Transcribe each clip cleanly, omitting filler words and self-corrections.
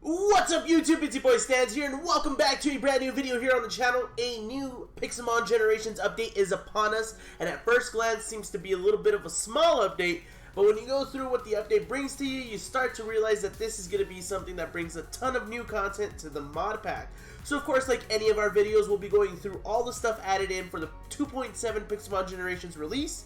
What's up YouTube, it's your boy StanZZ here, and welcome back to a brand new video here on the channel. A new Pixelmon Generations update is upon us, and at first glance seems to be a little bit of a small update, but when you go through what the update brings to you, you start to realize that this is going to be something that brings a ton of new content to the mod pack. So of course, like any of our videos, we'll be going through all the stuff added in for the 2.7 Pixelmon Generations release.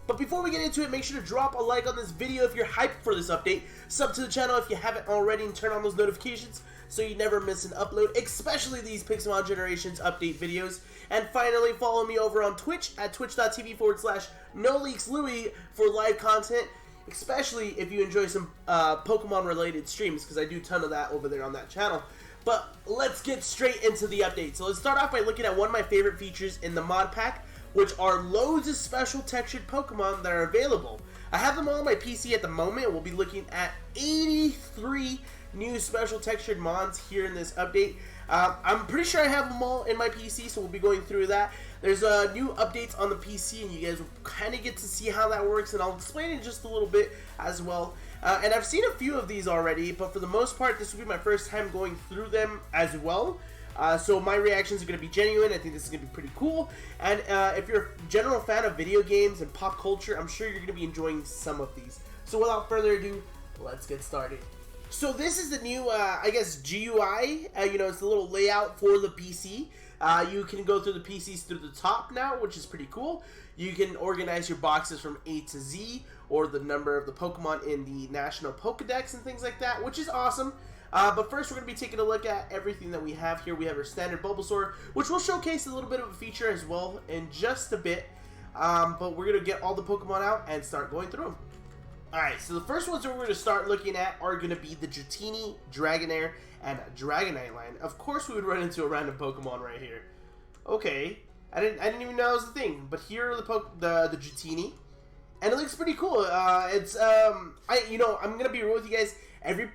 But before we get into it, make sure to drop a like on this video if you're hyped for this update, sub to the channel if you haven't already, and turn on those notifications so you never miss an upload, especially these Pixelmon Generations update videos. And finally, follow me over on Twitch at twitch.tv/NoLeaksLouis for live content, especially if you enjoy some Pokemon related streams, because I do a ton of that over there on that channel. But let's get straight into the update. So let's start off by looking at one of my favorite features in the mod pack, which are loads of special textured Pokemon that are available. I have them all on my PC at the moment. We'll be looking at 83 new special textured mons here in this update. I'm pretty sure I have them all in my PC, so we'll be going through that. There's new updates on the PC, and you guys will kind of get to see how that works, and I'll explain it just a little bit as well. And I've seen a few of these already, but for the most part, this will be my first time going through them as well. So my reactions are going to be genuine. I think this is going to be pretty cool. And if you're a general fan of video games and pop culture, I'm sure you're going to be enjoying some of these. So without further ado, let's get started. So this is the new, I guess, GUI. It's the little layout for the PC. You can go through the PCs through the top now, which is pretty cool. You can organize your boxes from A to Z, or the number of the Pokemon in the National Pokedex and things like that, which is awesome. But first, we're going to be taking a look at everything that we have here. We have our standard Bulbasaur, which will showcase a little bit of a feature as well in just a bit. But we're going to get all the Pokemon out and start going through them. Alright, so the first ones that we're going to start looking at are going to be the Dratini, Dragonair, and Dragonite line. Of course, we would run into a random Pokemon right here. Okay, I didn't even know that was a thing. But here are the Dratini, and it looks pretty cool. I'm going to be real with you guys. Every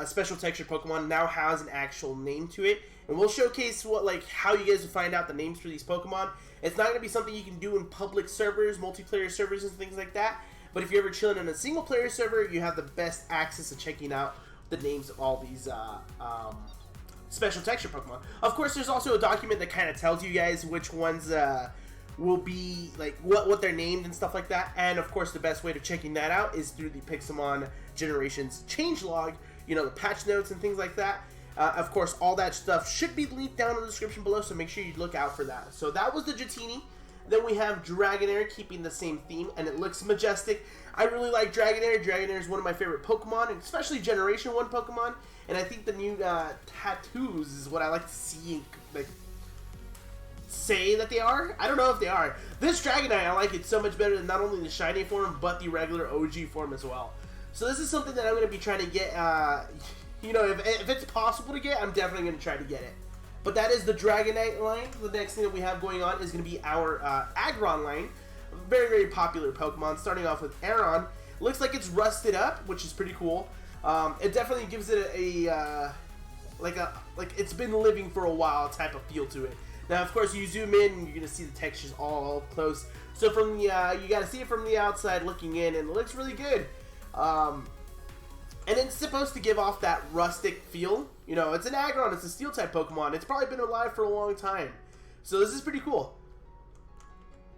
special textured Pokemon now has an actual name to it, and we'll showcase how you guys will find out the names for these Pokemon. It's not going to be something you can do in public servers, multiplayer servers, and things like that. But if you're ever chilling on a single player server, you have the best access to checking out the names of all these special textured Pokemon. Of course, there's also a document that kind of tells you guys which ones will be what they're named and stuff like that. And of course, the best way to checking that out is through the Pixelmon Generations changelog, the patch notes and things like that. Of course, all that stuff should be linked down in the description below, so make sure you look out for that. So that was the Dratini. Then we have Dragonair, keeping the same theme, and it looks majestic. I really like Dragonair. Dragonair is one of my favorite Pokemon, and especially Generation 1 Pokemon. And I think the new tattoos is what I like to see, say that they are. I don't know if they are. This Dragonite, I like it so much better than not only the shiny form, but the regular OG form as well. So this is something that I'm going to be trying to get, if it's possible to get, I'm definitely going to try to get it. But that is the Dragonite line. The next thing that we have going on is going to be our Aggron line. Very, very popular Pokemon, starting off with Aron. Looks like it's rusted up, which is pretty cool. It definitely gives it like it's been living for a while type of feel to it. Now, of course, you zoom in and you're going to see the textures all close. So from the, you got to see it from the outside looking in, and it looks really good. And it's supposed to give off that rustic feel. It's an Aggron, it's a steel type Pokemon. It's probably been alive for a long time. So this is pretty cool.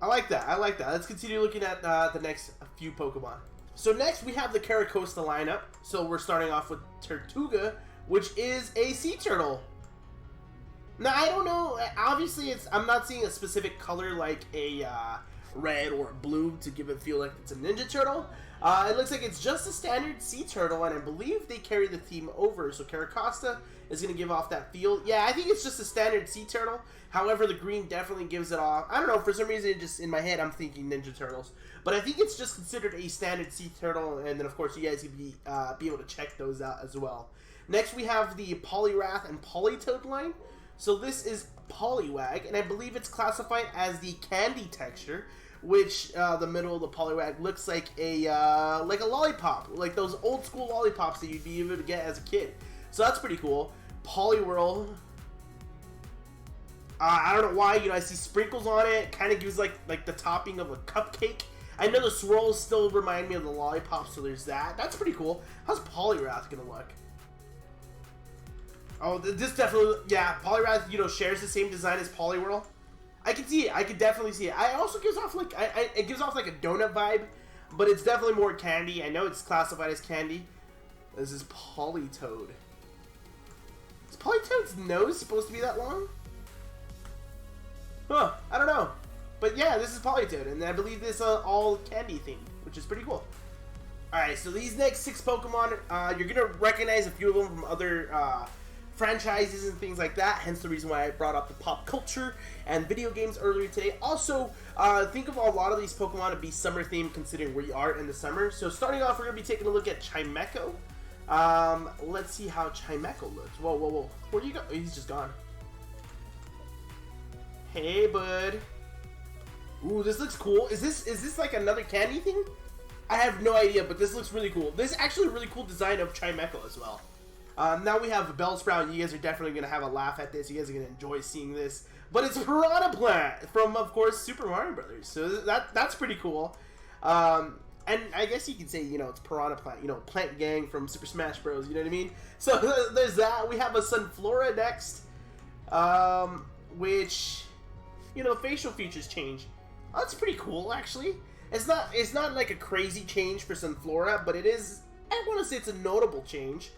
I like that. Let's continue looking at the next few Pokemon. So next we have the Caracosta lineup. So we're starting off with Tortuga, which is a sea turtle. Now, I don't know, obviously I'm not seeing a specific color like a red or blue to give it feel like it's a Ninja Turtle. It looks like it's just a standard sea turtle, and I believe they carry the theme over, so Caracosta is going to give off that feel. Yeah, I think it's just a standard sea turtle. However, the green definitely gives it off. I don't know, for some reason, just in my head, I'm thinking Ninja Turtles. But I think it's just considered a standard sea turtle, and then, of course, you guys can be able to check those out as well. Next, we have the Poliwrath and Politoed line. So this is Poliwag, and I believe it's classified as the candy texture, which the middle of the Poliwag looks like a lollipop, like those old school lollipops that you'd be able to get as a kid. So that's pretty cool. Poliwhirl. I don't know why, I see sprinkles on it. Kind of gives like the topping of a cupcake. I know the swirls still remind me of the lollipop, so there's that. That's pretty cool. How's Poliwrath gonna look? Oh, this definitely, yeah, Poliwrath, you know, shares the same design as Poliwhirl. I can see it. I could definitely see it. It also gives off like, it gives off like a donut vibe, but it's definitely more candy. I know it's classified as candy. This is Politoed. Is Politoed's nose supposed to be that long? Huh, I don't know. But yeah, this is Politoed, and I believe this all candy themed, which is pretty cool. Alright, so these next 6 Pokemon, you're going to recognize a few of them from other franchises and things like that, hence the reason why I brought up the pop culture and video games earlier today. Also, think of a lot of these Pokemon to be summer themed considering where you are in the summer. So starting off, we're going to be taking a look at Chimecho. Let's see how Chimecho looks. Whoa, whoa, whoa. Where'd you go? Oh, he's just gone. Hey, bud. Ooh, this looks cool. Is this like another candy thing? I have no idea, but this looks really cool. This is actually a really cool design of Chimecho as well. Now we have Bellsprout. You guys are definitely going to have a laugh at this. You guys are going to enjoy seeing this. But it's Piranha Plant from, of course, Super Mario Brothers. So that's pretty cool. And I guess you could say, you know, it's Piranha Plant. You know, Plant Gang from Super Smash Bros. You know what I mean? So there's that. We have a Sunflora next. Which, you know, facial features change. Oh, that's pretty cool, actually. It's not like a crazy change for Sunflora, but it is, I want to say it's a notable change.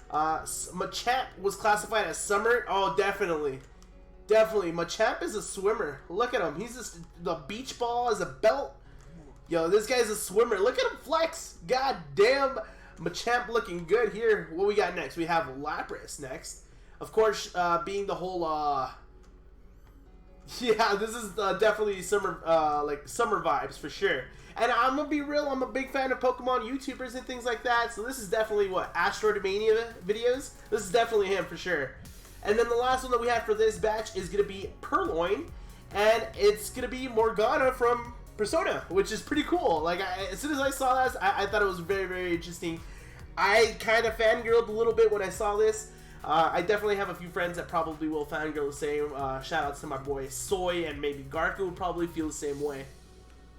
Machamp was classified as summer. Oh, definitely. Definitely. Machamp is a swimmer. Look at him. He's just the beach ball as a belt. Yo, this guy's a swimmer. Look at him flex. God damn. Machamp looking good here. What we got next? We have Lapras next. Of course, being the whole, yeah, this is definitely summer, like summer vibes for sure. And I'm gonna be real, I'm a big fan of Pokemon YouTubers and things like that. So this is definitely what, Astrodomania videos. This is definitely him for sure. And then the last one that we have for this batch is gonna be Purloin, and it's gonna be Morgana from Persona, which is pretty cool. Like as soon as I saw this, I thought it was very, very interesting. I kind of fangirled a little bit when I saw this. I definitely have a few friends that probably will fangirl the same. Shout outs to my boy Soy, and maybe Garka would probably feel the same way.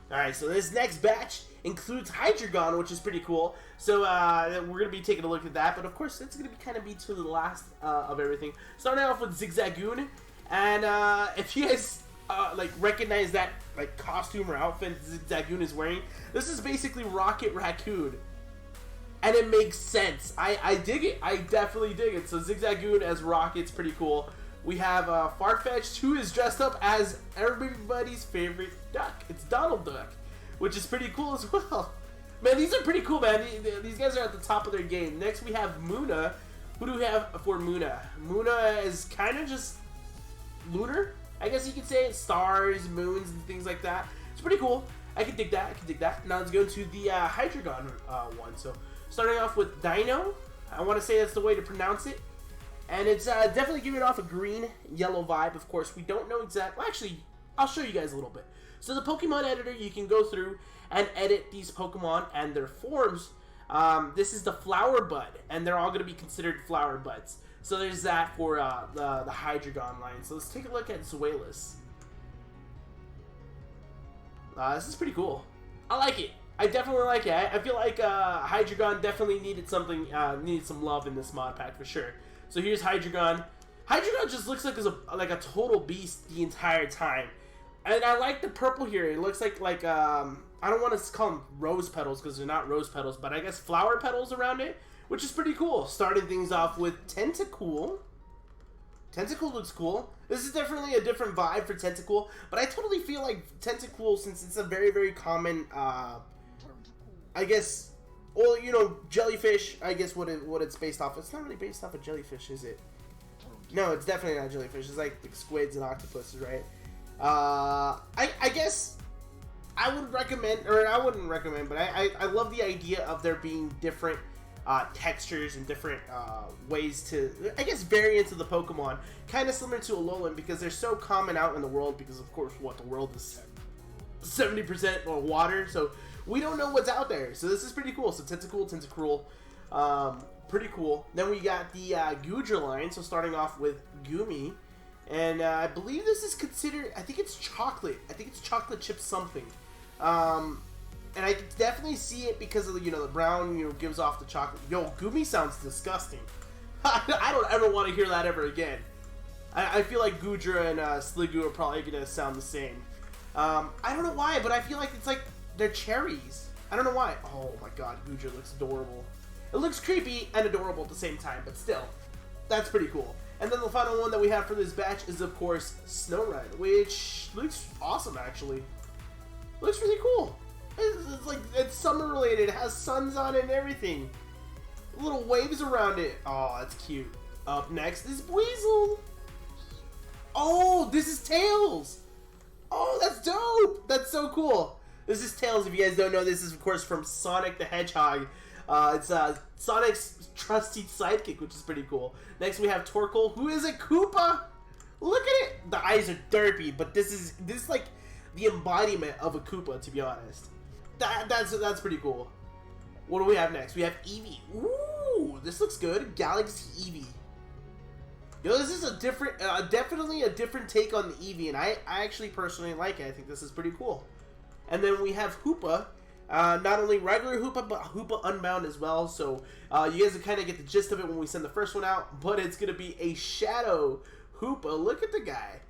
Alright, so this next batch includes Hydreigon, which is pretty cool. So we're going to be taking a look at that, but of course it's going to kind of be to the last of everything. Starting off with Zigzagoon, and if you guys like recognize that like costume or outfit Zigzagoon is wearing, this is basically Rocket Raccoon. And it makes sense. I dig it. I definitely dig it. So Zigzagoon as Rocket's pretty cool. We have Farfetch'd, who is dressed up as everybody's favorite duck. It's Donald Duck, which is pretty cool as well. Man, these are pretty cool, man. These guys are at the top of their game. Next, we have Muna. Who do we have for Muna? Muna is kind of just lunar, I guess you could say. Stars, moons, and things like that. It's pretty cool. I can dig that. I can dig that. Now let's go to the Hydreigon one. So starting off with Dino. I want to say that's the way to pronounce it. And it's definitely giving off a green-yellow vibe. Of course, we don't know exactly. Well, actually, I'll show you guys a little bit. So the Pokemon editor, you can go through and edit these Pokemon and their forms. This is the Flower Bud, and they're all going to be considered Flower Buds. So there's that for the Hydreigon line. So let's take a look at Zweilous. This is pretty cool. I like it. I definitely like it. I feel like Hydreigon definitely needed something, needed some love in this mod pack for sure. So here's Hydreigon. Hydreigon just looks like a total beast the entire time. And I like the purple here. It looks like I don't want to call them rose petals because they're not rose petals, but I guess flower petals around it, which is pretty cool. Starting things off with Tentacool. Tentacool looks cool. This is definitely a different vibe for Tentacool, but I totally feel like Tentacool, since it's a very, very common, I guess, well, you know, jellyfish, I guess what it's based off. It's not really based off of jellyfish, is it? No, it's definitely not jellyfish. It's like squids and octopuses, right? I guess I would recommend, or I wouldn't recommend, but I love the idea of there being different textures and different ways to, I guess, variants of the Pokemon. Kind of similar to Alolan because they're so common out in the world because, of course, what the world is 70% water, so we don't know what's out there. So this is pretty cool. So Tentacool, pretty cool. Then we got the Goodra line, so starting off with Goomy. And I believe this is considered, I think it's chocolate. I think it's chocolate chip something. And I can definitely see it because of the, you know, the brown, you know, gives off the chocolate. Yo, Goomy sounds disgusting. I don't ever want to hear that ever again. I feel like Goodra and Sliggoo are probably going to sound the same. I don't know why, but I feel like it's like they're cherries. I don't know why. Oh my god, Goodra looks adorable. It looks creepy and adorable at the same time, but still, that's pretty cool. And then the final one that we have for this batch is, of course, Snorunt, which looks awesome, actually. Looks really cool. It's like, it's summer related. It has suns on it and everything. Little waves around it. Oh, that's cute. Up next is Weasel. Oh, this is Tails. Oh, that's dope. That's so cool. This is Tails. If you guys don't know, this is, of course, from Sonic the Hedgehog. It's Sonic's trusty sidekick, which is pretty cool. Next, we have Torkoal, who is a Koopa. Look at it. The eyes are derpy, but this is like the embodiment of a Koopa, to be honest. That's pretty cool. What do we have next? We have Eevee. Ooh, this looks good. Galaxy Eevee. Yo, this is a different, definitely a different take on the Eevee, and I actually personally like it. I think this is pretty cool. And then we have Hoopa. Not only regular Hoopa, but Hoopa Unbound as well. So you guys will kind of get the gist of it when we send the first one out. But it's gonna be a Shadow Hoopa. Look at the guy.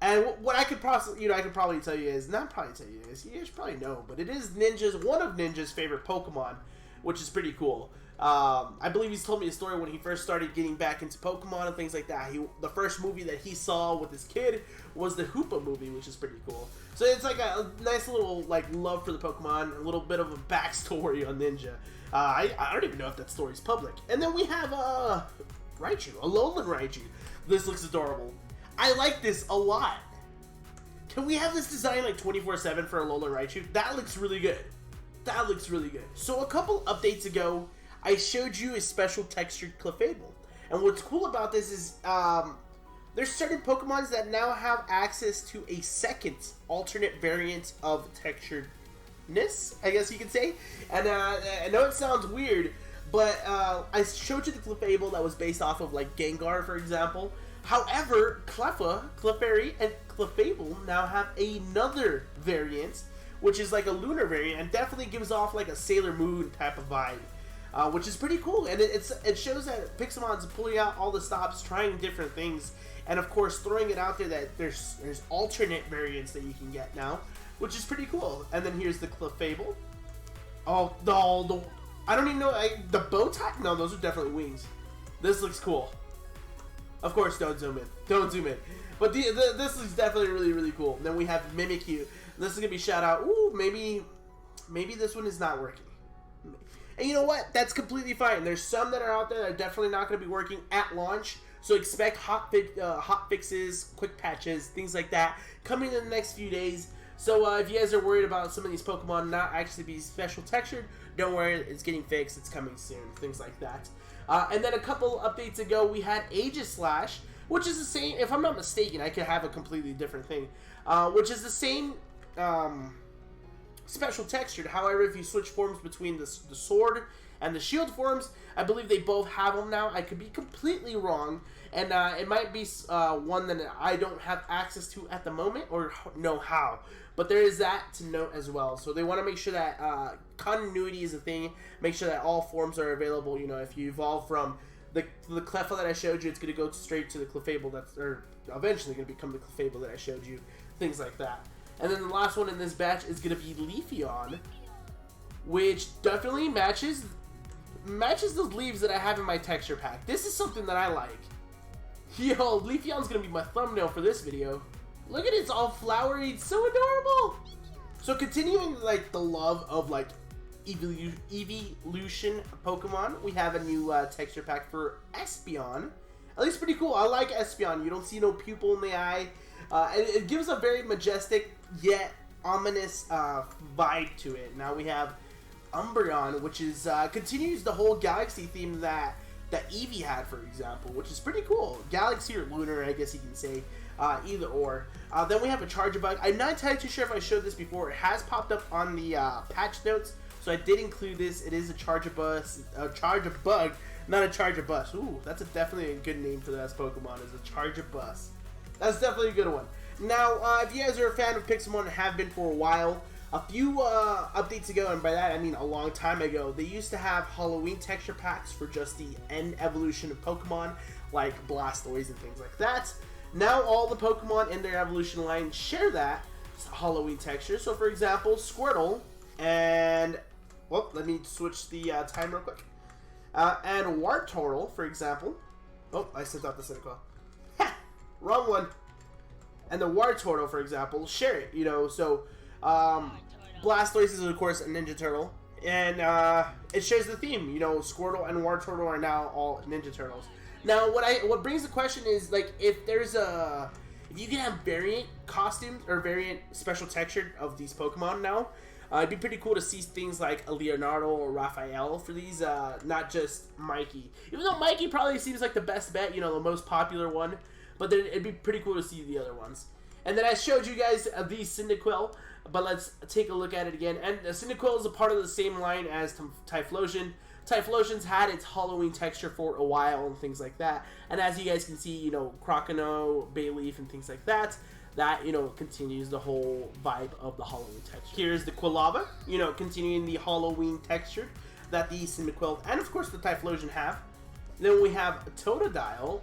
And what I could possibly, I could probably tell you is, not probably tell you is, you guys probably know, but it is one of Ninja's favorite Pokemon, which is pretty cool. I believe he's told me a story when he first started getting back into Pokemon and things like that. The first movie that he saw with his kid was the Hoopa movie, which is pretty cool. So it's like a nice little like love for the Pokemon, a little bit of a backstory on Ninja. I don't even know if that story's public. And then we have Raichu, a Alolan Raichu. This looks adorable. I like this a lot. Can we have this design like 24/7 for Alolan Raichu? That looks really good. That looks really good. So a couple updates ago, I showed you a special textured Clefable. And what's cool about this is there's certain Pokemons that now have access to a second alternate variant of texturedness, I guess you could say. And I know it sounds weird, but I showed you the Clefable that was based off of like Gengar, for example. However, Clefairy, and Clefable now have another variant, which is like a lunar variant, and definitely gives off like a Sailor Moon type of vibe. Which is pretty cool, and it shows that Pixelmon's pulling out all the stops, trying different things, and of course throwing it out there that there's alternate variants that you can get now, which is pretty cool. And then here's the Clefable. Oh, I don't even know, the bow tie? No, those are definitely wings. This looks cool. Of course, don't zoom in. Don't zoom in. But this looks definitely really, really cool. And then we have Mimikyu. This is gonna be shout out. Ooh, maybe this one is not working. And you know what? That's completely fine. There's some that are out there that are definitely not going to be working at launch. So expect hot fixes, quick patches, things like that coming in the next few days. So if you guys are worried about some of these Pokemon not actually being special textured, don't worry. It's getting fixed. It's coming soon. Things like that. And then a couple updates ago, we had Aegislash, which is the same. If I'm not mistaken, I could have a completely different thing, which is the same. Special textured. However, if you switch forms between the sword and the shield forms, I believe they both have them now. I could be completely wrong, and it might be one that I don't have access to at the moment or know how. But there is that to note as well. So they want to make sure that continuity is a thing. Make sure that all forms are available. You know, if you evolve from the Cleffa that I showed you, it's going to go straight to the Clefable that's eventually going to become the Clefable that I showed you. Things like that. And then the last one in this batch is going to be Leafeon, which definitely matches those leaves that I have in my texture pack. This is something that I like. Yo, Leafeon's going to be my thumbnail for this video. Look at it, it's all flowery, it's so adorable. So continuing like the love of like evolution Pokemon, we have a new texture pack for Espeon. At least pretty cool. I like Espeon. You don't see no pupil in the eye. It gives a very majestic yet ominous vibe to it. Now we have Umbreon, which is continues the whole galaxy theme that Eevee had, for example, which is pretty cool. Galaxy or lunar, I guess you can say, either or. Then we have a Charjabug. I'm not entirely too sure if I showed this before. It has popped up on the patch notes, so I did include this. It is a Charjabug, not a Charjabus. Ooh, that's definitely a good name for that Pokemon, is a Charjabus. That's definitely a good one. Now, if you guys are a fan of Pixelmon and have been for a while, A few updates ago, and by that I mean a long time ago, they used to have Halloween texture packs for just the end evolution of Pokemon, like Blastoise and things like that. Now all the Pokemon in their evolution line share that Halloween texture. So for example, Squirtle and... well, let me switch the time real quick. And Wartortle, for example. Oh, I sent out the Cyndaquil. Ha! Wrong one. And the Wartortle, for example, share it, you know, so... Blastoise is, of course, a Ninja Turtle. And it shares the theme, you know, Squirtle and Wartortle are now all Ninja Turtles. Now, what brings the question is, like, if you can have variant costumes or variant special texture of these Pokemon now, it'd be pretty cool to see things like a Leonardo or Raphael for these, not just Mikey. Even though Mikey probably seems like the best bet, you know, the most popular one, but then it'd be pretty cool to see the other ones. And then I showed you guys the Cyndaquil, but let's take a look at it again. And the Cyndaquil is a part of the same line as Typhlosion. Typhlosion's had its Halloween texture for a while and things like that. And as you guys can see, you know, Crocono, Bayleaf, and things like that, you know, continues the whole vibe of the Halloween texture. Here's the Quilava, you know, continuing the Halloween texture that the Cyndaquil and, of course, the Typhlosion have. Then we have Totodile.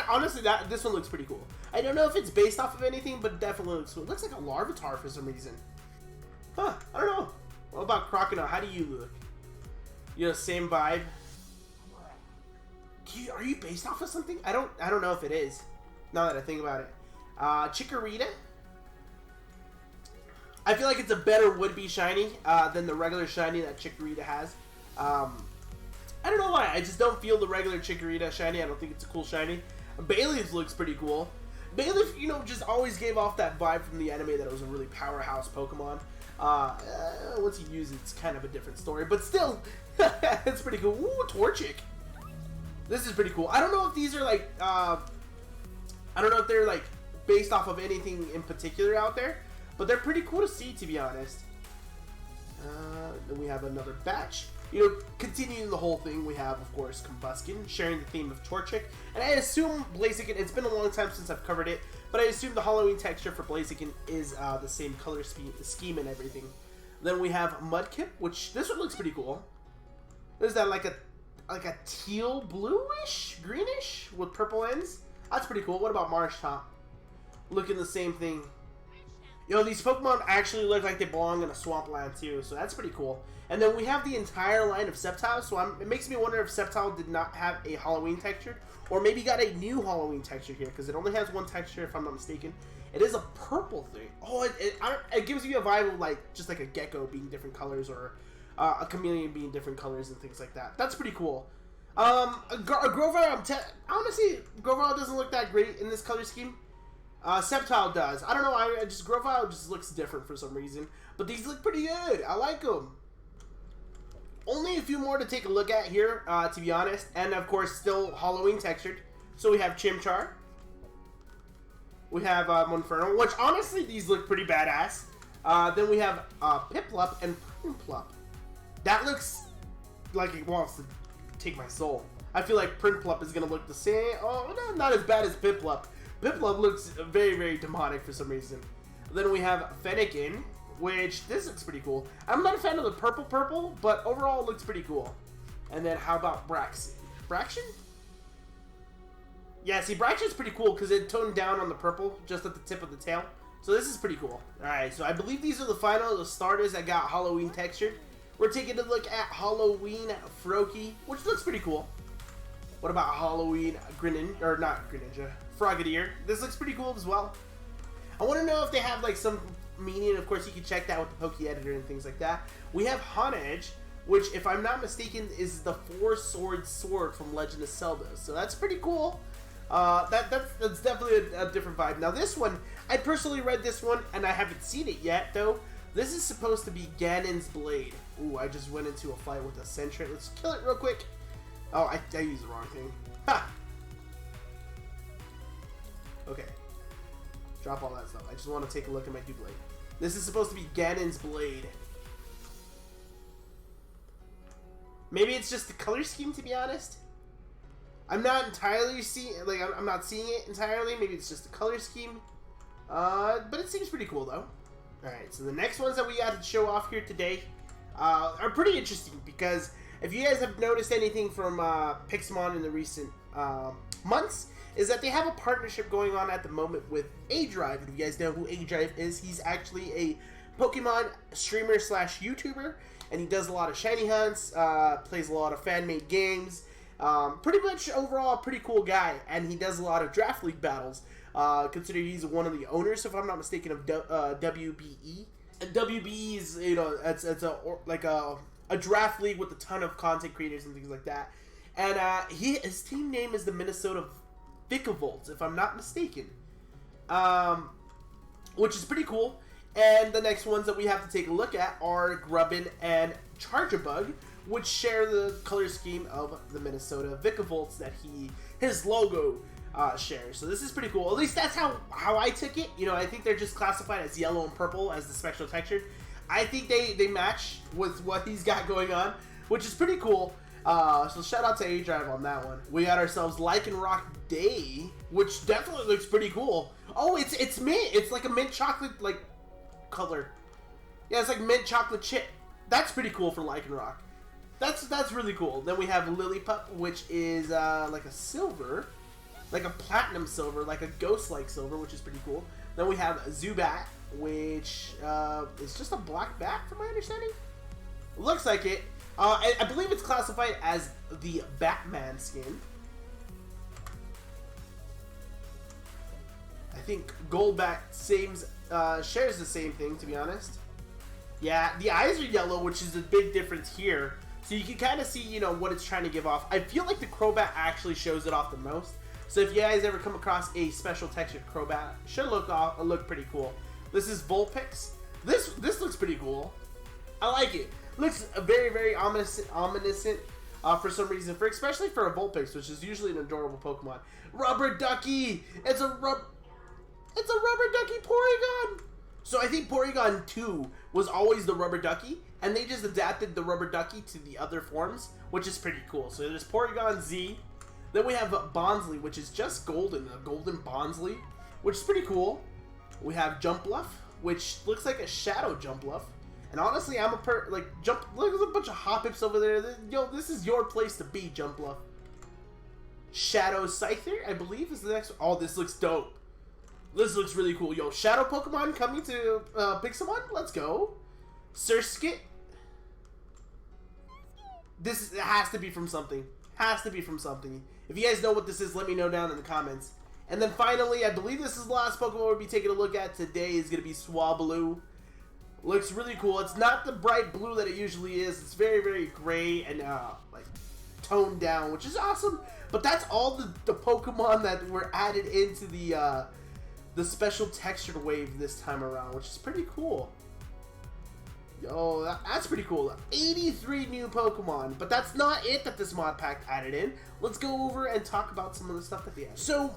Honestly, this one looks pretty cool. I don't know if it's based off of anything, but definitely looks cool. It looks like a Larvitar for some reason. Huh, I don't know. What about Crocono? How do you look? You know, same vibe. Are you based off of something? I don't know if it is. Now that I think about it. Chikorita. I feel like it's a better would-be shiny than the regular shiny that Chikorita has. I don't know why. I just don't feel the regular Chikorita shiny. I don't think it's a cool shiny. Bayleaf looks pretty cool. Bayleaf, you know, just always gave off that vibe from the anime that it was a really powerhouse Pokemon. Once you use it, it's kind of a different story. But still, it's pretty cool. Ooh, Torchic. This is pretty cool. I don't know if these are like, I don't know if they're like based off of anything in particular out there. But they're pretty cool to see, to be honest. Then we have another batch. You know, continuing the whole thing, we have, of course, Combuskin, sharing the theme of Torchic. And I assume Blaziken, it's been a long time since I've covered it, but I assume the Halloween texture for Blaziken is the same color scheme and everything. Then we have Mudkip, which, this one looks pretty cool. Is that like a teal bluish, greenish with purple ends? That's pretty cool. What about Marshtomp? Looking the same thing. You know, these Pokemon actually look like they belong in a swampland too, so that's pretty cool. And then we have the entire line of Sceptile, so it makes me wonder if Sceptile did not have a Halloween texture, or maybe got a new Halloween texture here, because it only has one texture, if I'm not mistaken. It is a purple thing. Oh, it gives you a vibe of like just like a gecko being different colors, or a chameleon being different colors and things like that. That's pretty cool. A Grovyle, honestly, Grovyle doesn't look that great in this color scheme. Sceptile does. I don't know. Grovyle just looks different for some reason. But these look pretty good. I like them. Only a few more to take a look at here, to be honest. And of course, still Halloween textured. So we have Chimchar. We have Monferno, which honestly these look pretty badass. Then we have Piplup and Prinplup. That looks like it wants to take my soul. I feel like Prinplup is gonna look the same. Oh, no, not as bad as Piplup. Piplup looks very, very demonic for some reason. Then we have Fennekin, which this looks pretty cool. I'm not a fan of the purple, but overall it looks pretty cool. And then how about Braixen? Braixen? Yeah, see, Braixen's pretty cool because it toned down on the purple just at the tip of the tail. So this is pretty cool. Alright, so I believe these are the starters that got Halloween textured. We're taking a look at Halloween Froakie, which looks pretty cool. What about Halloween Frogadier? This looks pretty cool as well. I want to know if they have like some meaning. Of course, you can check that with the Poke Editor and things like that. We have Honedge, which, if I'm not mistaken, is the four-sword sword from Legend of Zelda. So that's pretty cool. That's definitely a different vibe. Now this one, I personally read this one, and I haven't seen it yet, though. This is supposed to be Ganon's Blade. Ooh, I just went into a fight with a Sentret. Let's kill it real quick. Oh, I used the wrong thing. Ha! Okay. Drop all that stuff. I just want to take a look at my Doublade. This is supposed to be Ganon's Blade. Maybe it's just the color scheme, to be honest. I'm not entirely I'm not seeing it entirely. Maybe it's just the color scheme. But it seems pretty cool, though. Alright, so the next ones that we got to show off here today are pretty interesting because if you guys have noticed anything from Pixelmon in the recent months, is that they have a partnership going on at the moment with A-Drive. If you guys know who A-Drive is, he's actually a Pokemon streamer slash YouTuber, and he does a lot of shiny hunts, plays a lot of fan-made games, pretty much overall a pretty cool guy, and he does a lot of Draft League battles, considering he's one of the owners, if I'm not mistaken, of WBE. And WBE is, you know, it's a draft league with a ton of content creators and things like that. And his team name is the Minnesota Vikavolt, if I'm not mistaken, which is pretty cool. And the next ones that we have to take a look at are Grubbin and Charjabug, which share the color scheme of the Minnesota Vikavolts that his logo shares. So this is pretty cool. At least that's how I took it. You know, I think they're just classified as yellow and purple as the special texture. I think they match with what he's got going on, which is pretty cool. So shout out to A-Drive on that one. We got ourselves Lycanroc Day, which definitely looks pretty cool. Oh, it's mint. It's like a mint chocolate like color. Yeah, it's like mint chocolate chip. That's pretty cool for Lycanroc. That's really cool. Then we have Lillipup, which is like a silver, like a platinum silver, like a ghost-like silver, which is pretty cool. Then we have Zubat, which is just a black bat, from my understanding. Looks like it. I believe it's classified as the Batman skin. I think Goldbat shares the same thing, to be honest. Yeah, the eyes are yellow, which is a big difference here. So you can kind of see, you know, what it's trying to give off. I feel like the Crobat actually shows it off the most. So if you guys ever come across a special textured Crobat, should look pretty cool. This is Vulpix. This looks pretty cool. I like it. Looks very, very ominous for some reason, especially for a Vulpix, which is usually an adorable Pokemon. Rubber Ducky. It's a rubber ducky Porygon! So I think Porygon 2 was always the rubber ducky, and they just adapted the rubber ducky to the other forms, which is pretty cool. So there's Porygon Z. Then we have Bonsly, which is just golden, a golden Bonsly, which is pretty cool. We have Jumpluff, which looks like a shadow Jumpluff. And honestly, I'm look, there's a bunch of Hoppips over there. Yo, this is your place to be, Jumpluff. Shadow Scyther, I believe, is the next one. Oh, this looks dope. This looks really cool. Yo, Shadow Pokemon coming to Pixelmon? Let's go. Surskit. This has to be from something. Has to be from something. If you guys know what this is, let me know down in the comments. And then finally, I believe this is the last Pokemon we'll be taking a look at today. Is going to be Swablu. Looks really cool. It's not the bright blue that it usually is. It's very, very gray and like toned down, which is awesome. But that's all the Pokemon that were added into the special textured wave this time around, which is pretty cool. Yo, that's pretty cool. 83 new Pokemon, but that's not it that this mod pack added in. Let's go over and talk about some of the stuff that they added. So,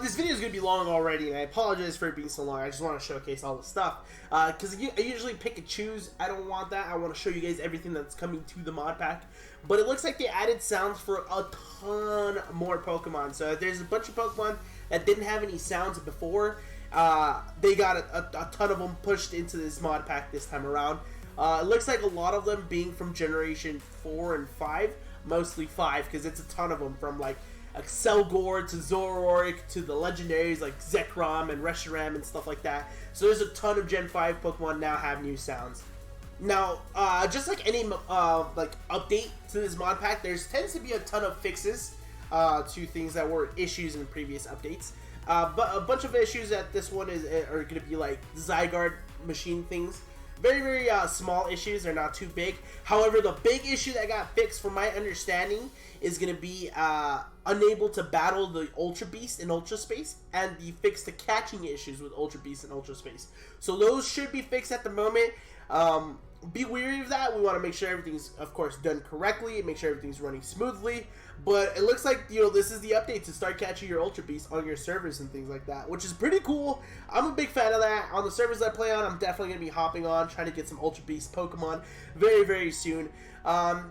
this video is going to be long already, and I apologize for it being so long. I just want to showcase all the stuff, because I usually pick and choose. I don't want that. I want to show you guys everything that's coming to the mod pack. But it looks like they added sounds for a ton more Pokemon. So there's a bunch of Pokemon that didn't have any sounds before. They got a ton of them pushed into this mod pack this time around. It looks like a lot of them being from Generation 4 and 5. Mostly 5, because it's a ton of them, from like Excelgor to Zoroark to the legendaries like Zekrom and Reshiram and stuff like that. So there's a ton of Gen 5 Pokemon now have new sounds. Now, just like any like update to this mod pack, there tends to be a ton of fixes to things that were issues in previous updates. But a bunch of issues that this one are going to be like Zygarde machine things. Very, very small issues. They're not too big. However, the big issue that got fixed, from my understanding, is going to be unable to battle the Ultra Beast in Ultra Space, and the fix to catching issues with Ultra Beast in Ultra Space. So those should be fixed at the moment. Be wary of that. We want to make sure everything's, of course, done correctly and make sure everything's running smoothly. But it looks like, you know, this is the update to start catching your Ultra Beasts on your servers and things like that, which is pretty cool. I'm a big fan of that. On the servers I play on, I'm definitely going to be hopping on, trying to get some Ultra Beast Pokemon very, very soon.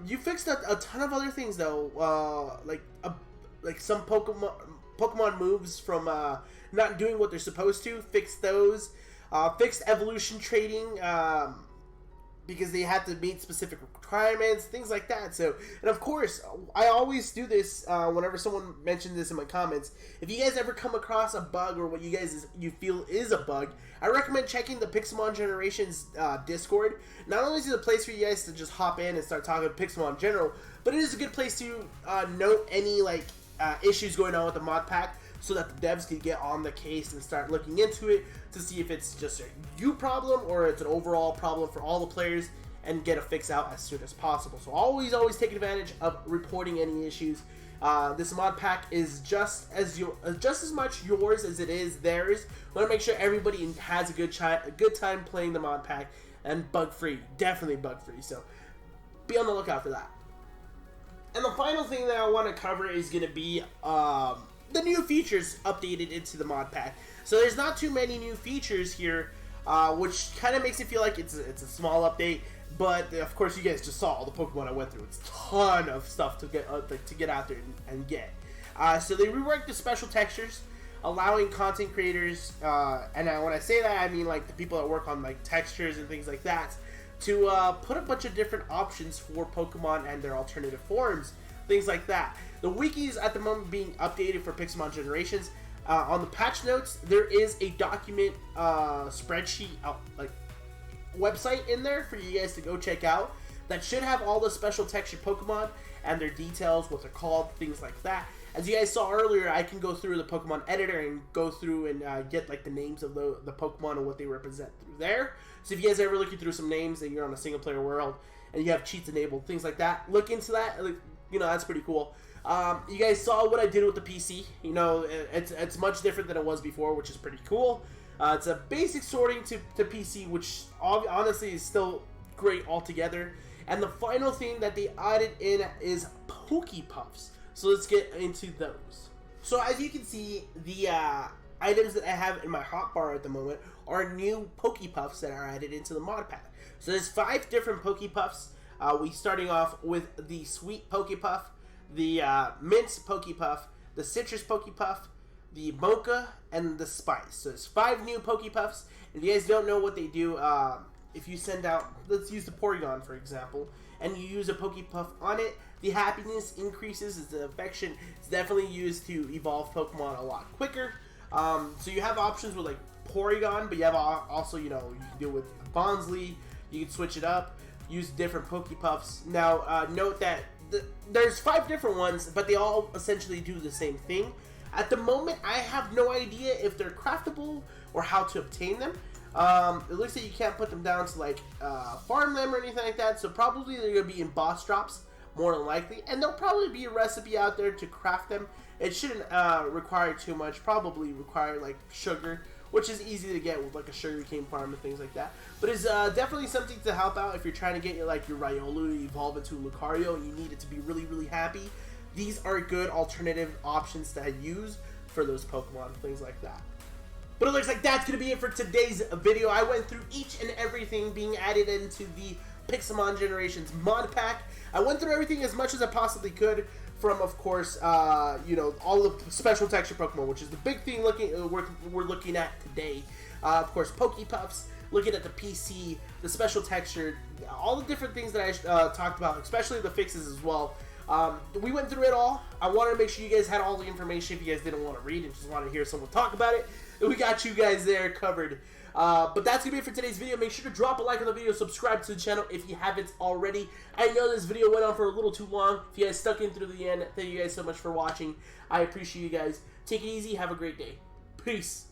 You fixed a ton of other things, though, like some Pokemon moves from not doing what they're supposed to. Fix those. Fixed evolution trading, because they have to meet specific requirements, things like that. So, and of course, I always do this whenever someone mentioned this in my comments. If you guys ever come across a bug or what you feel is a bug, I recommend checking the Pixelmon Generations Discord. Not only is it a place for you guys to just hop in and start talking Pixelmon in general, but it is a good place to note any issues going on with the mod pack, so that the devs can get on the case and start looking into it to see if it's just a you problem or it's an overall problem for all the players, and get a fix out as soon as possible. So always take advantage of reporting any issues. This mod pack is just as much yours as it is theirs. We want to make sure everybody has a good time playing the mod pack, and bug free, definitely bug free. So be on the lookout for that. And the final thing that I want to cover is going to be the new features updated into the mod pack. So there's not too many new features here, which kind of makes it feel like it's a small update. But of course, you guys just saw all the Pokemon I went through. It's a ton of stuff to get out there and get. So they reworked the special textures, allowing content creators, and when I say that, I mean like the people that work on like textures and things like that, to put a bunch of different options for Pokemon and their alternative forms, things like that. The wikis at the moment being updated for Pixelmon Generations. On the patch notes, there is a document spreadsheet website in there for you guys to go check out. That should have all the special textured Pokemon and their details, what they're called, things like that. As you guys saw earlier, I can go through the Pokemon editor and go through and get like the names of the Pokemon and what they represent through there. So if you guys are ever looking through some names and you're on a single player world and you have cheats enabled, things like that, look into that. That's pretty cool. You guys saw what I did with the PC. It's much different than it was before, which is pretty cool. It's a basic sorting to PC, which honestly is still great altogether. And the final thing that they added in is Pokepuffs. So let's get into those. So as you can see, the items that I have in my hotbar at the moment are new Pokepuffs that are added into the mod pack. So there's 5 different Pokepuffs. We starting off with the Sweet Pokepuff, the Mint Pokepuff, the Citrus Pokepuff, the Mocha, and the Spice. So there's 5 new Pokepuffs. If you guys don't know what they do, if you send out, let's use the Porygon for example, and you use a Pokepuff on it, the happiness increases, the affection is definitely used to evolve Pokemon a lot quicker. So you have options with like Porygon, but you have also, you can deal with Bonsly, you can switch it up, use different Pokepuffs. Now, note that there's 5 different ones, but they all essentially do the same thing. At the moment, I have no idea if they're craftable or how to obtain them. It looks like you can't put them down to like farm them or anything like that, so probably they're going to be in boss drops, more than likely, and there'll probably be a recipe out there to craft them. It shouldn't require too much, probably require like sugar, which is easy to get with like a sugarcane farm and things like that. But it's definitely something to help out if you're trying to get your Riolu to evolve into Lucario and you need it to be really, really happy. These are good alternative options to use for those Pokemon, things like that. But it looks like that's going to be it for today's video. I went through each and everything being added into the Pixelmon Generations mod pack. I went through everything as much as I possibly could, from, of course, all the special texture Pokemon, which is the big thing we're looking at today. Of course, Pokepuffs, looking at the PC, the special texture, all the different things that I talked about, especially the fixes as well. We went through it all. I wanted to make sure you guys had all the information if you guys didn't want to read and just want to hear someone talk about it. We got you guys there covered. But that's going to be it for today's video. Make sure to drop a like on the video, subscribe to the channel if you haven't already. I know this video went on for a little too long. If you guys stuck in through the end, thank you guys so much for watching. I appreciate you guys. Take it easy. Have a great day. Peace.